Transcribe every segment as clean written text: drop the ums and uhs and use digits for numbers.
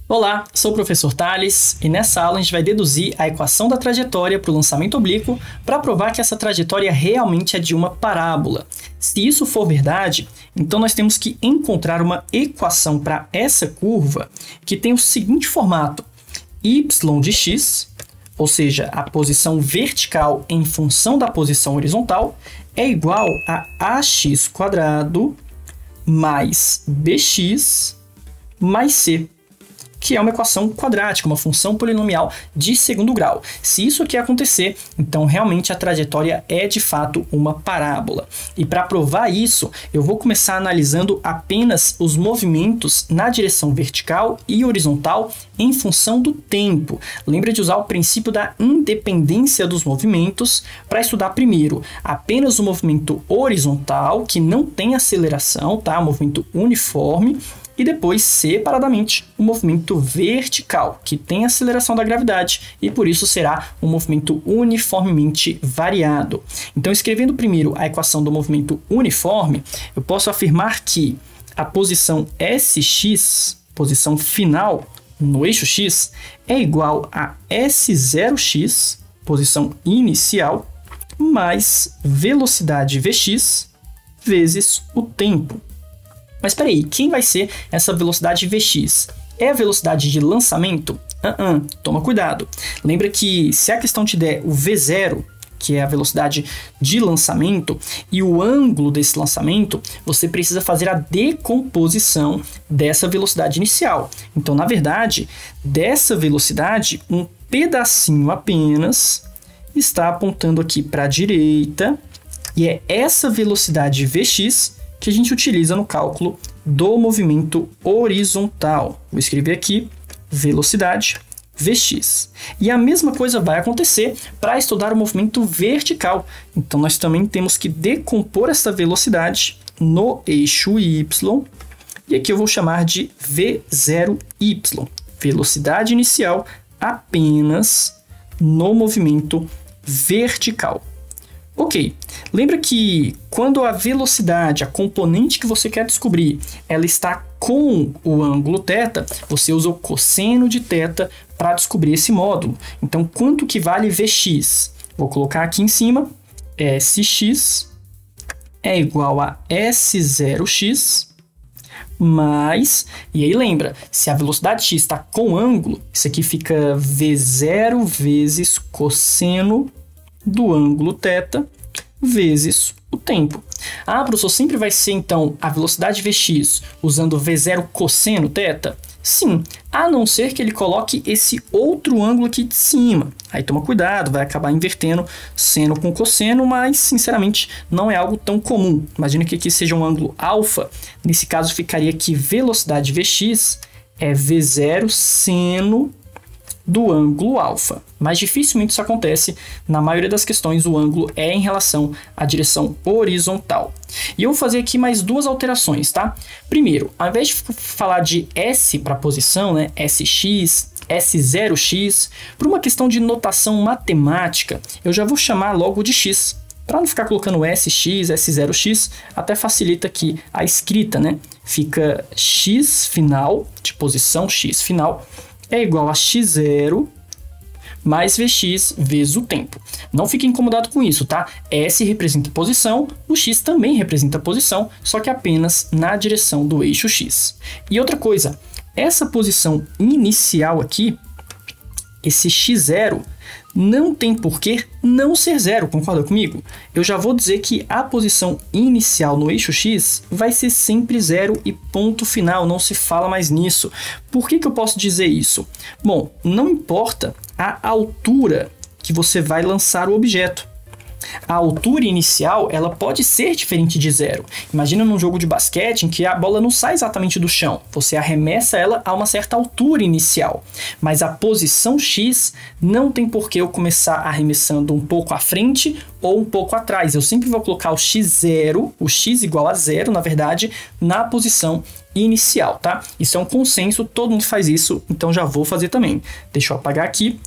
Olá, sou o professor Thales e nessa aula a gente vai deduzir a equação da trajetória para o lançamento oblíquo para provar que essa trajetória realmente é de uma parábola. Se isso for verdade, então nós temos que encontrar uma equação para essa curva que tem o seguinte formato: y de x, ou seja, a posição vertical em função da posição horizontal, é igual a ax² mais bx mais c, que é uma equação quadrática, uma função polinomial de segundo grau. Se isso aqui acontecer, então realmente a trajetória é de fato uma parábola. E para provar isso, eu vou começar analisando apenas os movimentos na direção vertical e horizontal em função do tempo. Lembra de usar o princípio da independência dos movimentos para estudar primeiro apenas o movimento horizontal, que não tem aceleração, tá? O movimento uniforme. E depois, separadamente, o movimento vertical, que tem aceleração da gravidade e por isso será um movimento uniformemente variado. Então, escrevendo primeiro a equação do movimento uniforme, eu posso afirmar que a posição SX, posição final no eixo X, é igual a S0x, posição inicial, mais velocidade Vx vezes o tempo. Mas espera aí, quem vai ser essa velocidade Vx? É a velocidade de lançamento? Toma cuidado. Lembra que se a questão te der o V0, que é a velocidade de lançamento, e o ângulo desse lançamento, você precisa fazer a decomposição dessa velocidade inicial. Então, na verdade, dessa velocidade, um pedacinho apenas está apontando aqui para a direita, e é essa velocidade Vx que a gente utiliza no cálculo do movimento horizontal. Vou escrever aqui velocidade Vx. E a mesma coisa vai acontecer para estudar o movimento vertical. Então, nós também temos que decompor essa velocidade no eixo y, e aqui eu vou chamar de V0y, velocidade inicial apenas no movimento vertical. Ok, lembra que quando a velocidade, a componente que você quer descobrir, ela está com o ângulo θ, você usa o cosseno de θ para descobrir esse módulo. Então, quanto que vale Vx? Vou colocar aqui em cima, Sx é igual a S0x mais, e aí lembra, se a velocidade x está com ângulo, isso aqui fica V0 vezes cosseno do ângulo θ vezes o tempo. Professor, sempre vai ser então a velocidade Vx usando V0 cosseno θ? Sim, a não ser que ele coloque esse outro ângulo aqui de cima. Aí toma cuidado, vai acabar invertendo seno com cosseno, mas sinceramente não é algo tão comum. Imagina que aqui seja um ângulo alfa, nesse caso ficaria que velocidade Vx é V0 seno do ângulo alfa. Mas dificilmente isso acontece. Na maioria das questões, o ângulo é em relação à direção horizontal. E eu vou fazer aqui mais duas alterações, tá? Primeiro, ao invés de falar de S para posição, né, SX, S0x, por uma questão de notação matemática, eu já vou chamar logo de x. Para não ficar colocando SX, S0x, até facilita aqui a escrita, né? Fica x final, de posição x final, é igual a x0 mais Vx vezes o tempo. Não fique incomodado com isso, tá? S representa posição, o x também representa posição, só que apenas na direção do eixo x. E outra coisa, essa posição inicial aqui, esse x0, não tem por que não ser zero, concorda comigo? Eu já vou dizer que a posição inicial no eixo x vai ser sempre zero e ponto final, não se fala mais nisso. Por que eu posso dizer isso? Bom, não importa a altura que você vai lançar o objeto. A altura inicial ela pode ser diferente de zero. Imagina num jogo de basquete em que a bola não sai exatamente do chão. Você arremessa ela a uma certa altura inicial. Mas a posição x não tem por que eu começar arremessando um pouco à frente ou um pouco atrás. Eu sempre vou colocar o x0, o x igual a zero, na verdade, na posição inicial, tá? Isso é um consenso, todo mundo faz isso, então já vou fazer também. Deixa eu apagar aqui.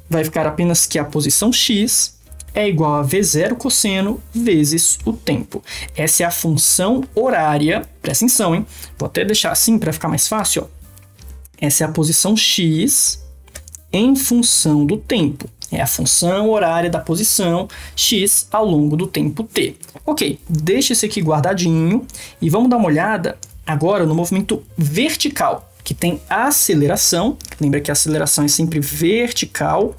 Vai ficar apenas que a posição x é igual a V0 cosseno vezes o tempo. Essa é a função horária, presta atenção, hein? Vou até deixar assim para ficar mais fácil, ó. Essa é a posição x em função do tempo. É a função horária da posição x ao longo do tempo t. Ok, deixa esse aqui guardadinho e vamos dar uma olhada agora no movimento vertical, que tem a aceleração. Lembra que a aceleração é sempre vertical.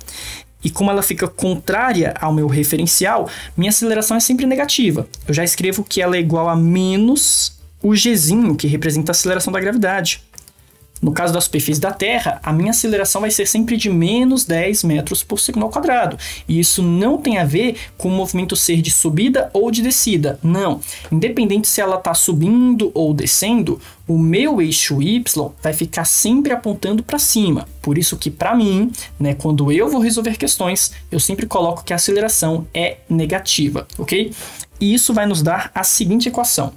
E como ela fica contrária ao meu referencial, minha aceleração é sempre negativa. Eu já escrevo que ela é igual a menos o gzinho, que representa a aceleração da gravidade. No caso da superfície da Terra, a minha aceleração vai ser sempre de menos 10 metros por segundo ao quadrado. E isso não tem a ver com o movimento ser de subida ou de descida. Não. Independente se ela está subindo ou descendo, o meu eixo y vai ficar sempre apontando para cima. Por isso que, para mim, né, quando eu vou resolver questões, eu sempre coloco que a aceleração é negativa, ok? E isso vai nos dar a seguinte equação.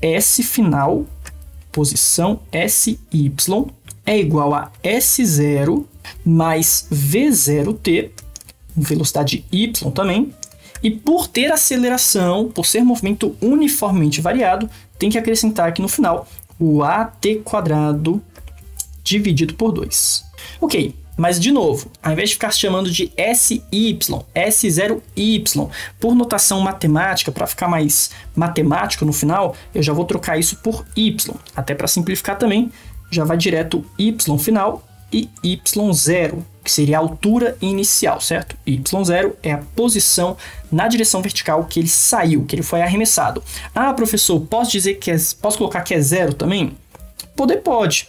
S final, posição SY, é igual a S0 mais V0t, velocidade y também, e por ter aceleração, por ser movimento uniformemente variado, tem que acrescentar aqui no final o AT² dividido por 2. Ok, mas de novo, ao invés de ficar chamando de SY, S0Y, por notação matemática, para ficar mais matemático no final, eu já vou trocar isso por Y. Até para simplificar também, já vai direto Y final e Y0, que seria a altura inicial, certo? Y0 é a posição na direção vertical que ele saiu, que ele foi arremessado. Ah, professor, posso colocar que é 0 também? Pode.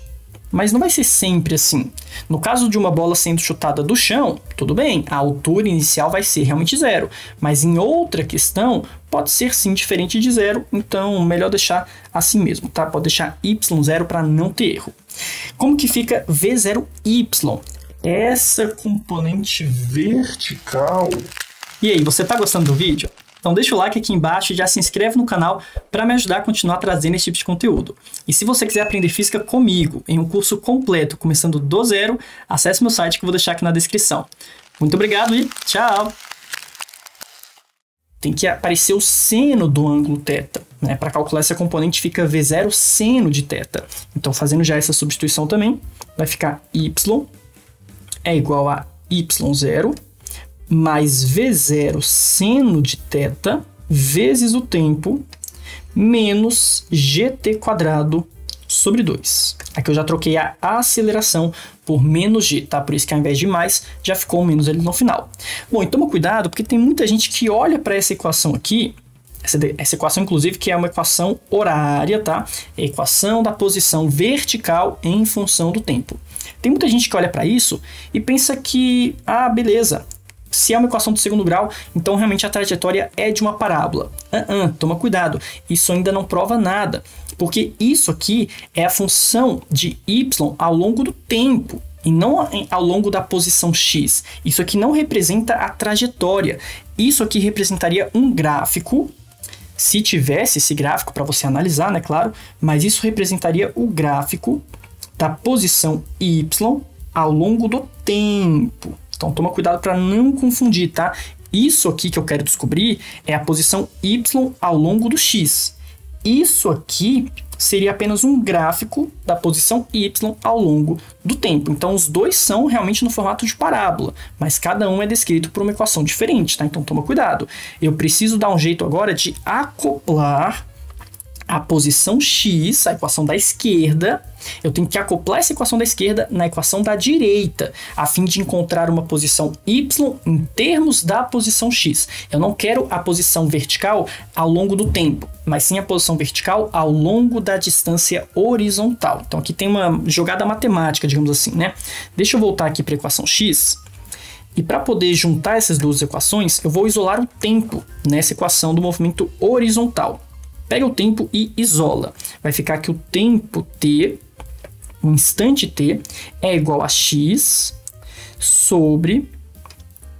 Mas não vai ser sempre assim. No caso de uma bola sendo chutada do chão, tudo bem, a altura inicial vai ser realmente 0. Mas em outra questão, pode ser sim diferente de 0, então melhor deixar assim mesmo, tá? Pode deixar y0 para não ter erro. Como que fica V0y? Essa componente vertical. E aí, você tá gostando do vídeo? Então deixa o like aqui embaixo e já se inscreve no canal para me ajudar a continuar trazendo esse tipo de conteúdo. E se você quiser aprender física comigo em um curso completo, começando do zero, acesse meu site que eu vou deixar aqui na descrição. Muito obrigado e tchau! Tem que aparecer o seno do ângulo θ, né? Para calcular essa componente fica V0 seno de θ. Então fazendo já essa substituição também, vai ficar y é igual a y0 mais V0 seno de θ vezes o tempo menos gt² sobre 2. Aqui eu já troquei a aceleração por menos g, tá? Por isso que ao invés de mais, já ficou um menos ali no final. Bom, e toma cuidado, porque tem muita gente que olha para essa equação aqui, essa equação inclusive que é uma equação horária, tá? É a equação da posição vertical em função do tempo. Tem muita gente que olha para isso e pensa que, beleza, se é uma equação do segundo grau, então realmente a trajetória é de uma parábola. Toma cuidado, isso ainda não prova nada, porque isso aqui é a função de y ao longo do tempo, e não ao longo da posição x. Isso aqui não representa a trajetória, isso aqui representaria um gráfico, se tivesse esse gráfico para você analisar, né, claro, mas isso representaria o gráfico da posição y ao longo do tempo. Então toma cuidado para não confundir, tá? Isso aqui que eu quero descobrir é a posição y ao longo do x. Isso aqui seria apenas um gráfico da posição y ao longo do tempo. Então os dois são realmente no formato de parábola, mas cada um é descrito por uma equação diferente, tá? Então toma cuidado. Eu preciso dar um jeito agora de acoplar a posição x, a equação da esquerda, eu tenho que acoplar essa equação da esquerda na equação da direita, a fim de encontrar uma posição y em termos da posição x. Eu não quero a posição vertical ao longo do tempo, mas sim a posição vertical ao longo da distância horizontal. Então aqui tem uma jogada matemática, digamos assim, né? Deixa eu voltar aqui para a equação x. E para poder juntar essas duas equações, eu vou isolar o tempo nessa equação do movimento horizontal. Pega o tempo e isola. Vai ficar que o tempo t, o instante t, é igual a x sobre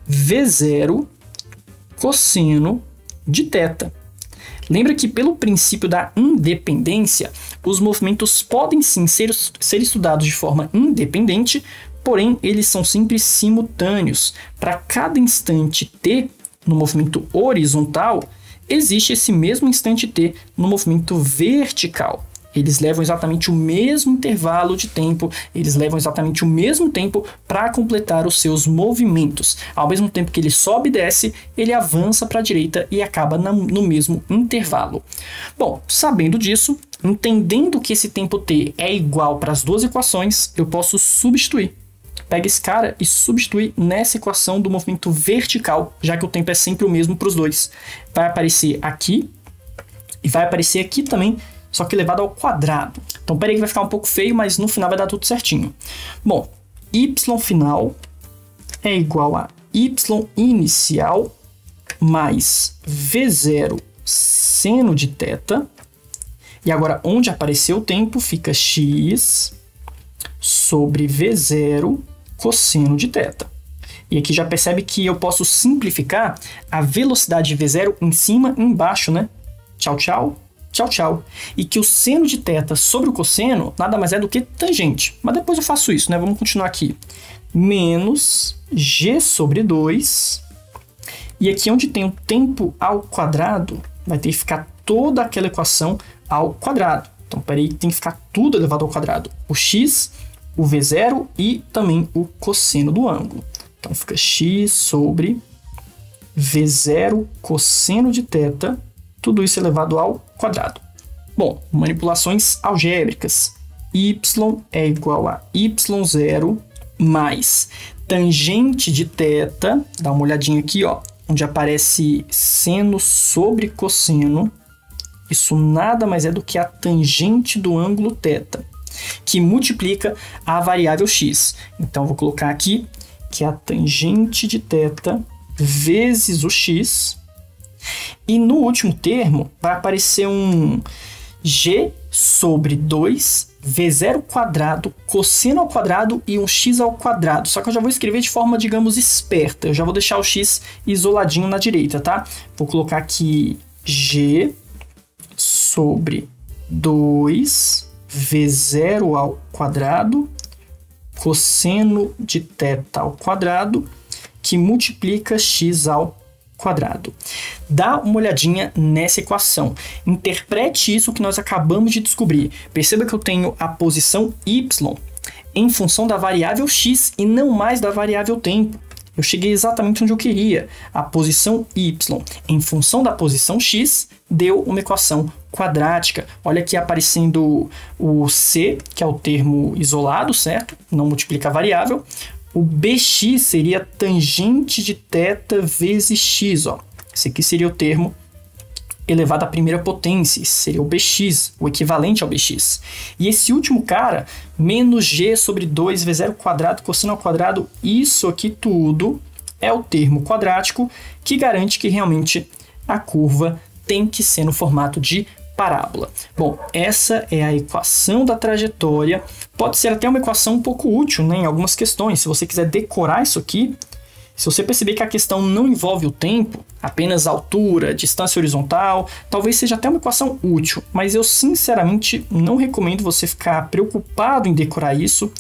V0 cosseno de θ. Lembra que pelo princípio da independência, os movimentos podem sim ser estudados de forma independente, porém eles são sempre simultâneos. Para cada instante t no movimento horizontal, existe esse mesmo instante t no movimento vertical. eles levam exatamente o mesmo intervalo de tempo, eles levam exatamente o mesmo tempo para completar os seus movimentos. Ao mesmo tempo que ele sobe e desce, ele avança para a direita e acaba no mesmo intervalo. Bom, sabendo disso, entendendo que esse tempo t é igual para as duas equações, eu posso substituir. Pega esse cara e substitui nessa equação do movimento vertical, já que o tempo é sempre o mesmo para os dois. Vai aparecer aqui e vai aparecer aqui também, só que elevado ao quadrado. Então, peraí que vai ficar um pouco feio, mas no final vai dar tudo certinho. Bom, y final é igual a y inicial mais v0 seno de θ. E agora, onde apareceu o tempo, fica x sobre v0 cosseno de θ. E aqui já percebe que eu posso simplificar a velocidade de v0 em cima e embaixo, né? Tchau, tchau, tchau, tchau. E que o seno de θ sobre o cosseno nada mais é do que tangente. Mas depois eu faço isso, né? Vamos continuar aqui. Menos g sobre 2. E aqui onde tem o tempo ao quadrado, vai ter que ficar toda aquela equação ao quadrado. Então, peraí, tem que ficar tudo elevado ao quadrado. O x, o v0 e também o cosseno do ângulo. Então, fica x sobre v0 cosseno de θ, tudo isso elevado ao quadrado. Bom, manipulações algébricas. Y é igual a y0 mais tangente de θ, dá uma olhadinha aqui, ó, onde aparece seno sobre cosseno. Isso nada mais é do que a tangente do ângulo θ, que multiplica a variável x. Então, vou colocar aqui que é a tangente de θ vezes o x. E no último termo vai aparecer um g sobre 2 v0 quadrado cosseno ao quadrado e um x ao quadrado. Só que eu já vou escrever de forma, digamos, esperta. Eu já vou deixar o x isoladinho na direita, tá? Vou colocar aqui g sobre 2 v0 ao quadrado cosseno de θ ao quadrado, que multiplica x ao quadrado. Dá uma olhadinha nessa equação. Interprete isso que nós acabamos de descobrir. Perceba que eu tenho a posição y em função da variável x e não mais da variável tempo. Eu cheguei exatamente onde eu queria. A posição y em função da posição x deu uma equação quadrática. Olha aqui aparecendo o c, que é o termo isolado, certo? Não multiplica a variável. O bx seria tangente de θ vezes x. Ó. Esse aqui seria o termo elevado à primeira potência. Esse seria o bx, o equivalente ao bx. E esse último cara, menos g sobre 2 v0 quadrado cosseno ao quadrado, isso aqui tudo é o termo quadrático que garante que realmente a curva tem que ser no formato de parábola. Bom, essa é a equação da trajetória. Pode ser até uma equação um pouco útil, né, em algumas questões. Se você quiser decorar isso aqui, se você perceber que a questão não envolve o tempo, apenas altura, distância horizontal, talvez seja até uma equação útil, mas eu sinceramente não recomendo você ficar preocupado em decorar isso.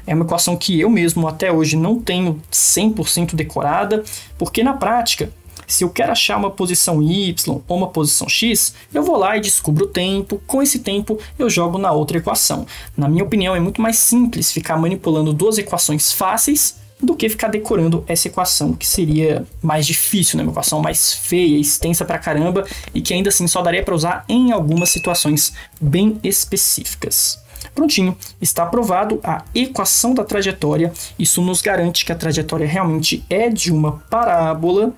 É uma equação que eu mesmo até hoje não tenho 100% decorada, porque na prática, se eu quero achar uma posição y ou uma posição x, eu vou lá e descubro o tempo. Com esse tempo, eu jogo na outra equação. Na minha opinião, é muito mais simples ficar manipulando duas equações fáceis do que ficar decorando essa equação, que seria mais difícil, né? Uma equação mais feia, extensa pra caramba, e que ainda assim só daria para usar em algumas situações bem específicas. Prontinho, está aprovado a equação da trajetória. Isso nos garante que a trajetória realmente é de uma parábola.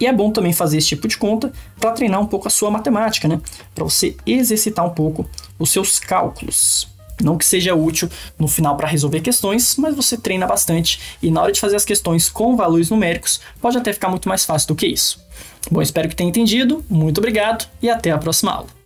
E é bom também fazer esse tipo de conta para treinar um pouco a sua matemática, né? Para você exercitar um pouco os seus cálculos. Não que seja útil no final para resolver questões, mas você treina bastante e na hora de fazer as questões com valores numéricos pode até ficar muito mais fácil do que isso. Bom, espero que tenha entendido. Muito obrigado e até a próxima aula.